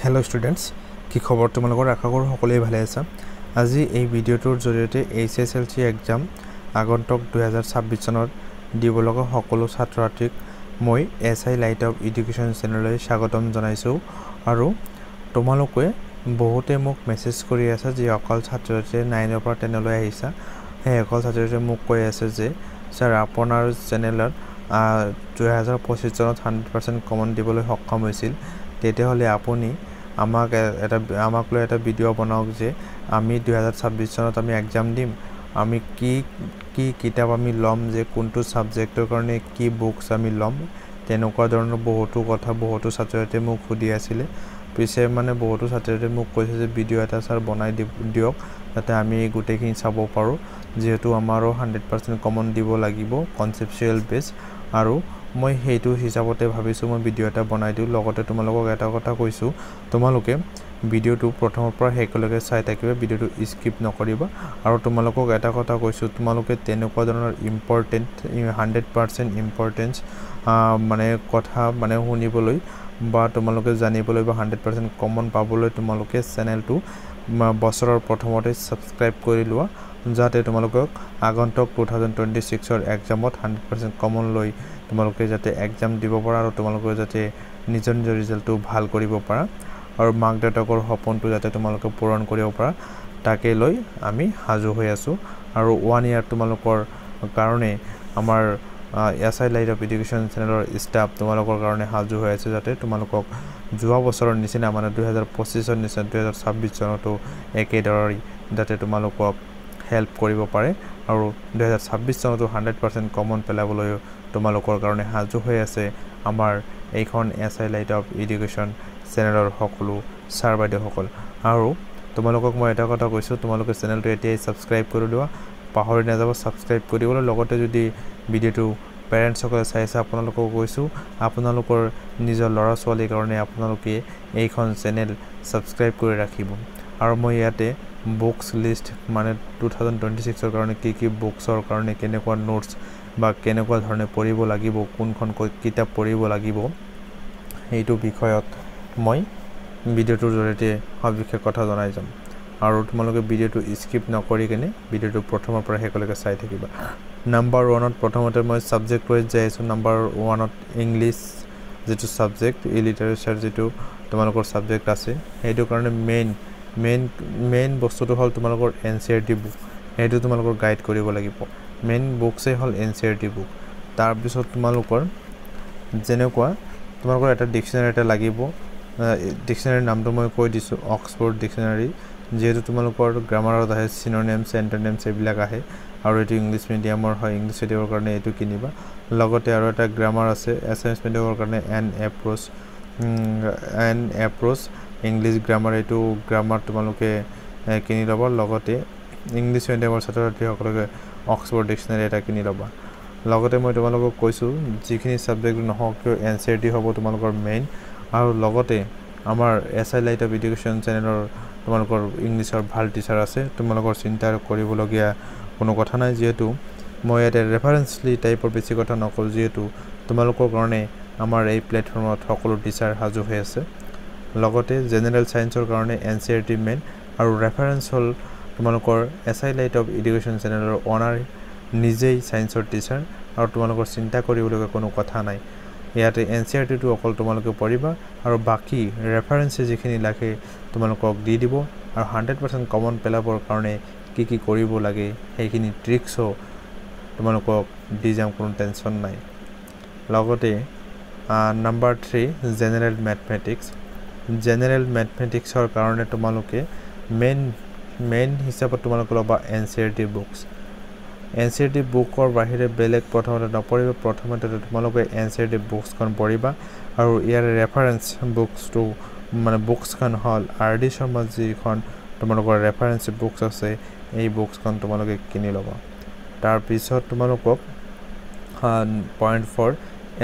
Hello students, কি খবৰ তোমালোকৰ আশা কৰো সকলোৱে ভালে আছা। আজি এই ভিডিওটোৰ জৰিয়তে HSLC এক্সাম আগন্তুক 2026 চনত দিব লগা সকলো ছাত্ৰ-ছাত্ৰীক মই SI লাইট অফ এডুকেশ্যন চেনেললৈ স্বাগতম জনাইছো আৰু তোমালোকে বহুতে মোক মেছেজ কৰি আছে যে অকল ছাত্ৰ-ছাত্ৰী 9 ৰ পৰা 10 লৈ আহিছা। হে অকল ছাত্ৰ-ছাত্ৰী মোক কৈ আছে যে স্যাৰ আপোনাৰ চেনেলত 2025 চনত 100% কমন দিবলৈ সক্ষম হৈছিল। তেতিয়াহলে আপুনি আমাক লৈ এটা ভিডিও বনাওক যে আমি 2026 চনত আমি এক্সাম দিম, আমি কি কিতাপ আমি লম, যে কোনটো সাবজেক্টৰ কাৰণে কি বুকস আমি লম। তেনেকুৱা ধৰণৰ বহুতো কথা বহুতো ছাত্ৰছাত্ৰীয়ে মোক সুধি আছিল। পিছে মানে বহুতো ছাত্ৰছাত্ৰীয়ে মোক কৈছে যে ভিডিও এটা স্যাৰ বনাই দিয়ক যাতে আমি গোটেইখিনি চাব পাৰো, যেহেতু আমাৰো 100% কমন দিব লাগিব কনসেপচুৱেল বেস। আৰু মই হেতু হিচাপতে ভাবিছো মই ভিডিও এটা বনাই দিও। লগতে তোমালোকক এটা কথা কৈছো, তোমালোকে ভিডিওটো প্ৰথমৰ পৰা শেষলৈকে চাই থাকিবা, ভিডিওটো স্কিপ নকৰিবা। আৰু তোমালোকক এটা কথা কৈছো, তোমালোকে তেনেকুৱা ধৰণৰ ইম্পৰ্টেন্ট 100% ইম্পৰ্টেন্স মানে কথা মানে শুনিবলৈ বা তোমালোকে জানিবলৈ বা 100% কমন পাবলৈ তোমালোকে চেনেলটো বছৰৰ প্ৰথমতে সাবস্ক্ৰাইব কৰি লোৱা, যাতে তোমালোকক আগন্তুক 2026 ৰ এক্সামত 100% কমন লৈ তোমালোকে যাতে এক্সাম দিব পাৰা আৰু তোমালোকে যাতে নিজৰ ৰিজাল্টটো ভাল কৰিব পাৰা আৰু মাক দেউতাকৰ সপোনটো যাতে তোমালোকে পূৰণ কৰিব পাৰা, তাকে লৈ আমি হাজু হৈ আছো। আৰু 1 ইয়াৰ তোমালোকৰ কাৰণে আমাৰ SI লাইট অফ এডুকেশ্যন চেনেলৰ ষ্টাফ তোমালোকৰ কাৰণে হাজু হৈ আছে, যাতে তোমালোকক যোৱা বছৰৰ নিচিনা মানে 2025 ৰ নিচিনা 2026 চনতো একেদৰে যাতে তোমালোকক হেল্প কৰিব পাৰে আৰু 2026 চনতো 100% কমন পেলাবলৈ তোমালোকৰ কাৰণে হাজু হৈ আছে আমাৰ এইখন SI লাইট অফ এডুকেশ্যন চেনেলৰ সকলো ছাৰ বাইদেউসকল। আৰু তোমালোকক মই এটা কথা কৈছো, তোমালোকে চেনেলটো এতিয়াই সাবস্ক্ৰাইব কৰি লোৱা, পাহৰি নাযাব সাবস্ক্ৰাইব কৰিবলৈ। লগতে যদি ভিডিওটো পেৰেন্টস সকলে চাইছে আপোনালোকক কৈছো, আপোনালোকৰ নিজৰ ল'ৰা ছোৱালীৰ কাৰণে আপোনালোকে এইখন চেনেল সাবস্ক্ৰাইব কৰি ৰাখিব। আৰু মই ইয়াতে বুকস লিষ্ট মানে 2026 ৰ কাৰণে কি বুকসৰ কাৰণে কেনেকুৱা নোটস বা কেনেকুৱা ধৰণে পঢ়িব লাগিব, কোনখন কিতাপ পঢ়িব লাগিব, এইটো বিষয়ত মই ভিডিওটোৰ জৰিয়তে সবিশেষ কথা জনাই যাম। আৰু তোমালোকে ভিডিওটো স্কিপ নকৰি কেনে ভিডিওটো প্ৰথমৰ পৰা শেষলৈকে চাই থাকিবা। নাম্বাৰ 1ত প্ৰথমতে মই সাবজেক্ট ৱাইজ যাইছো। নাম্বাৰ 1ত ইংলিশ যেটো সাবজেক্ট লিটাৰেচাৰ যেটো তোমালোকৰ সাবজেক্ট আছে, সেইটো কাৰণে মেইন বস্তুটো হল তোমালোকৰ NCERT বুক। সেইটো তোমালোকৰ গাইড কৰিব লাগিব। মেইন বুকসে হল NCERT বুক। তাৰ পিছত তোমালোকৰ যেনেকুৱা তোমালোকৰ এটা ডিকশনাৰি এটা লাগিব। ডিকশনাৰি নামটো মই কৈ দিছো, অক্সফোৰ্ড ডিকশনাৰি, যেহেতু তোমালোকৰ গ্ৰামাৰত আহে সিনোনিমস এন্টোনিমস এইবিলাক আহে আৰু এটো ইংলিশ মিডিয়ামৰ হয়, ইংলিশ মিডিয়ামৰ কাৰণে এটো কিনিবা। লগতে আৰু এটা গ্ৰামাৰ আছে এছএমএছ মিডিয়ামৰ কাৰণে এন এপ্ৰোচ ইংলিশ গ্ৰামাৰ, এটো গ্ৰামাৰ তোমালোকে কিনি ল'বা। লগতে ইংলিশ মিডিয়ামৰ ছাত্ৰছাত্ৰীসকলকে অক্সফোৰ্ড ডিকশনাৰি এটা কিনি ল'বা। লগতে মই তোমালোকক কৈছো যিখিনি সাবজেক্ট নহওক কিয় NCERT হ'ব তোমালোকৰ মেইন। আৰু লগতে আমাৰ SI লাইট অফ এডুকেশ্যন চেনেলৰ তোমালোকৰ ইংলিশৰ ভাল টিচাৰ আছে, তোমালোকৰ চিন্তা কৰিবলগীয়া কোনো কথা নাই, যেহেতু মই এটা ৰেফাৰেন্সলি টাইপৰ বেছি কথা নকওঁ, যেহেতু তোমালোকৰ কাৰণে আমাৰ এই প্লেটফৰ্মত সকলো টিচাৰ হাজু হৈ আছে। লগতে জেনাৰেল সায়েন্সৰ কাৰণে NCERT মেইন আৰু ৰেফাৰেন্স হল তোমালোকৰ SI লাইট অফ এডুকেশ্যন চেনেলৰ অনাৰ নিজেই সায়েন্সৰ টিচাৰ, আৰু তোমালোকৰ চিন্তা কৰিবলগীয়া কোনো কথা নাই। ইয়াতে NCERT টো অকল তোমালোকে পঢ়িবা আৰু বাকি ৰেফাৰেন্স যিখিনি লাগে তোমালোকক দি দিব। আৰু 100% কমন পেলাবৰ কাৰণে কি কৰিব লাগে সেইখিনি ট্ৰিক্সও তোমালোকক দি যাম, কোনো টেনচন নাই। লগতে নাম্বাৰ 3 জেনাৰেল মেথমেটিক্সৰ কাৰণে তোমালোকে মেইন হিচাপত তোমালোকে ল'বা NCERT বুকস। NCERT বুকৰ বাহিৰে বেলেগ প্ৰথমতে নপঢ়িবা, প্ৰথমতে তোমালোকে NCERT বুকসখন পঢ়িবা। আৰু ইয়াৰ ৰেফাৰেন্স বুকসটো মানে বুকসখন হল RD শৰ্মা যিখন তোমালোকৰ ৰেফাৰেন্স বুকস আছে, এই বুকসখন তোমালোকে কিনি ল'বা। তাৰ পিছত তোমালোকক পইণ্ট 4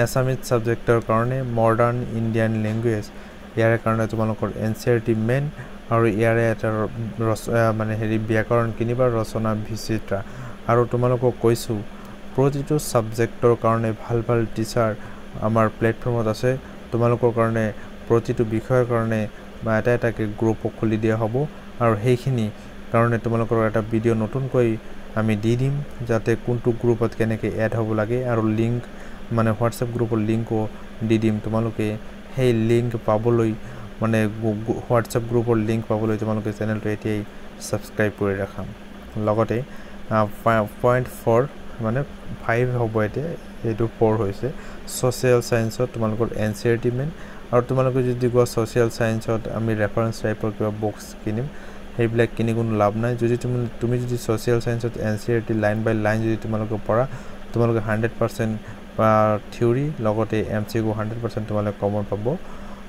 এছামিজ সাবজেক্টৰ কাৰণে মডাৰ্ন ইণ্ডিয়ান ল্যাঙ্গুৱেজ, ইয়াৰ কাৰণে তোমালোকৰ NCERT মেইন আৰু ইয়াৰে এটা মানে ব্যাকৰণ কিনিবা, ৰচনা বিচিত্ৰা। আৰু তোমালোকক কৈছো প্ৰতিটো সাবজেক্টৰ কাৰণে ভাল টিচাৰ আমাৰ প্লেটফৰ্মত আছে। তোমালোকৰ কাৰণে প্ৰতিটো বিষয়ৰ কাৰণে বা এটা গ্ৰুপ খুলি দিয়া হ'ব আৰু সেইখিনি কাৰণে তোমালোকৰ এটা ভিডিও নতুনকৈ আমি দি দিম যাতে কোনটো গ্ৰুপত কেনেকৈ এড হ'ব লাগে আৰু লিংক মানে হোৱাটছএপ গ্ৰুপৰ লিংকো দি দিম তোমালোকে সেই লিংক পাবলৈ মানে হোৱাটছএপ গ্ৰুপৰ লিংক পাবলৈ তোমালোকে চেনেলটো এতিয়াই সাবস্ক্ৰাইব কৰি ৰাখা লগতে 0.4 মানে 5 হ'ব এতিয়া এটো 4 হৈছে সোশ্যাল সায়েন্সত তোমালোকৰ এনসিআৰটি মেন আৰু তোমালোকে যদি গো সোশ্যাল সায়েন্সত আমি ৰেফাৰেন্স টাইপৰ কিবা বুকস কিনিম সেইবিলাক কিনি কোনো লাভ নাই যদি তুমি যদি সোশ্যাল সায়েন্সত এনসিআরটি লাইন বাই লাইন যদি তোমালোকে পঢ়া তোমালোকে 100% থিওৰি লগতে এমসিকিউ 100% তোমালোকে কমন পাব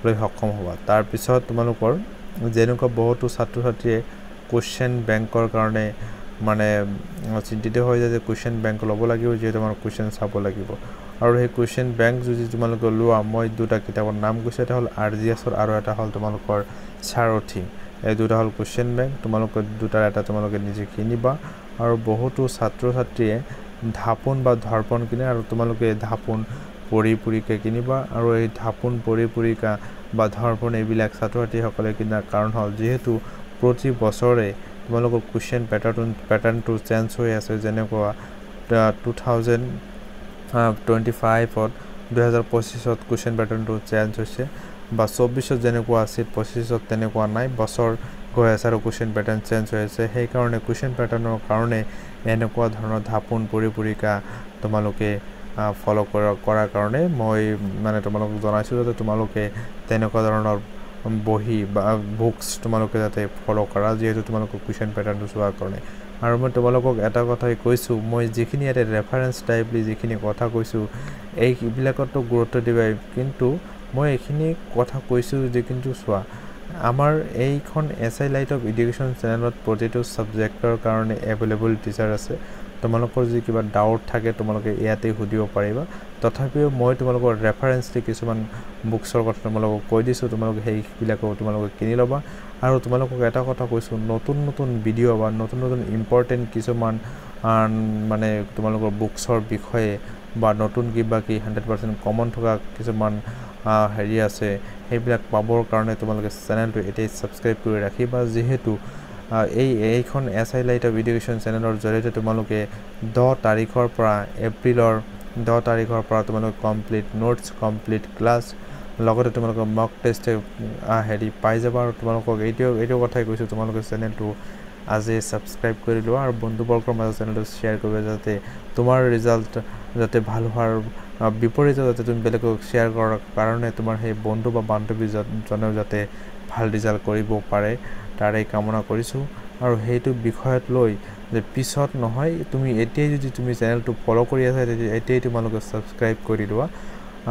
লৈ সক্ষম হ'ব তাৰ পিছত তোমালোকৰ যেনেকুৱা বহুতো ছাত্ৰ ছাত্ৰীয়ে কোৱেশ্চন বেংকৰ কাৰণে মানে চিন্তিত হৈ যায় যে কোৱেশ্চন বেংক ল'ব লাগিব যে তোমাৰ কোৱেশ্চন চাব লাগিব আৰু সেই কোৱেশ্চন বেংক যদি তোমালোকে লোৱা মই দুটা কিতাপৰ নাম কৈছে এটা হ'ল আৰজিএছৰ আৰু এটা হ'ল তোমালোকৰ সাৰথি এই দুটা হ'ল কোৱেশ্চন বেংক তোমালোকে দুটাৰ এটা তোমালোকে নিজে কিনিবা আৰু বহুতো ছাত্ৰ ছাত্ৰীয়ে ধাপন বা ধৰ্পণ কিনে আৰু তোমালোকে ধাপন পৰিপূৰিকা কিনিবা আৰু এই ধাপন পৰিপূৰিকা বা ধৰ্পণ এইবিলাক ছাত্ৰ ছাত্ৰীসকলে কিনাৰ কাৰণ হ'ল যেহেতু প্ৰতি বছৰে তোমালোকৰ কোৱেশ্চন প্যাটাৰ্নটো চেঞ্জ হৈ আছে যেনেকুৱা 2025ত 2025ত কোৱেশ্চন প্যাটাৰ্নটো চেঞ্জ হৈছে বা 24ত যেনেকুৱা আছিল 25ত তেনেকুৱা নাই বছৰ গৈ আছে আৰু কোৱেশ্চন প্যাটাৰ্ন চেঞ্জ হৈ আছে সেই কাৰণে কোৱেশ্চন প্যাটাৰ্নৰ কাৰণে এনেকুৱা ধৰণৰ ধাপন পৰিপূৰিকা তোমালোকে ফলো কৰাৰ কাৰণে মই মানে তোমালোকক জনাইছো যে তোমালোকে তেনেকুৱা ধৰণৰ বহি বা বুকস তোমালোকে যাতে ফলো কৰা যেহেতু তোমালোকৰ কোৱেশ্চন প্যাটাৰ্নটো চোৱাৰ কাৰণে আৰু মই তোমালোকক এটা কথাই কৈছো মই যিখিনি এটা ৰেফাৰেন্স টাইপলি যিখিনি কথা কৈছো এই বিলাকতো গুৰুত্ব দিবা কিন্তু মই এইখিনি কথা কৈছো যে কিন্তু চোৱা আমাৰ এইখন এসআই লাইট অফ এডুকেশ্যন চেনেলত প্ৰতিটো সাবজেক্টৰ কাৰণে এভেইলেবল টিচাৰ আছে তোমালোকৰ যদি কিবা ডাউট থাকে তোমালোকে ইয়াতে সুধিব পাৰিবা তথাপিও মই তোমালোকৰ ৰেফাৰেন্স দি কিছুমান বুকছৰ কথা তোমালোকক কৈ দিছো তোমালোকে সেইবিলাকো তোমালোকে কিনি লবা আৰু তোমালোকক এটা কথা কৈছো নতুন ভিডিও বা নতুন ইম্পৰ্টেন্ট কিছুমান মানে তোমালোকৰ বুকছৰ বিষয়ে বা নতুন কিবা কি 100% কমন থকা কিছুমান হেৰি আছে সেইবিলাক পাবৰ কাৰণে তোমালোকে চেনেলটো এতিয়াই সাবস্ক্ৰাইব কৰি ৰাখিবা যেহেতু এইখন এসআই লাইট অফ এডুকেশ্যন চেনেলৰ জৰিয়তে তোমালোকে 10 তাৰিখৰ পৰা এপ্ৰিলৰ 10 তাৰিখৰ পৰা তোমালোকে কমপ্লিট নোটস কমপ্লিট ক্লাছ লগতে তোমালোকৰ মক টেষ্ট হেৰি পাই যাবা আৰু তোমালোকক এইটো কথাই কৈছো তোমালোকে চেনেলটো আজি সাবস্ক্ৰাইব কৰি লোৱা আৰু বন্ধুবৰ্গৰ মাজত চেনেলটো শ্বেয়াৰ কৰিবা যাতে তোমাৰ ৰিজাল্ট যাতে ভাল হোৱাৰ বিপৰীতে যাতে তুমি বেলেগক শ্বেয়াৰ কৰাৰ কাৰণে তোমাৰ সেই বন্ধু বা বান্ধৱী জনেও যাতে ভাল ৰিজাল্ট কৰিব পাৰে তাৰে কামনা কৰিছো আৰু সেইটো বিষয়ত লৈ যে পিছত নহয় তুমি এতিয়াই যদি তুমি চেনেলটো ফলো কৰি আছা এতিয়াই তোমালোকে সাবস্ক্ৰাইব কৰি লোৱা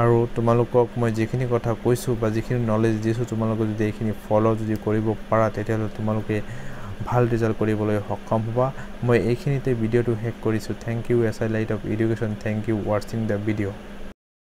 আৰু তোমালোকক মই যিখিনি কথা কৈছো বা যিখিনি নলেজ দিছো তোমালোকে যদি এইখিনি ফলো যদি কৰিব পাৰা তেতিয়াহ'লে তোমালোকে ভাল ৰিজাল্ট কৰিবলৈ সক্ষম হ'বা মই এইখিনিতে ভিডিওটো শেষ কৰিছো thank you SI light of education thank you watching the video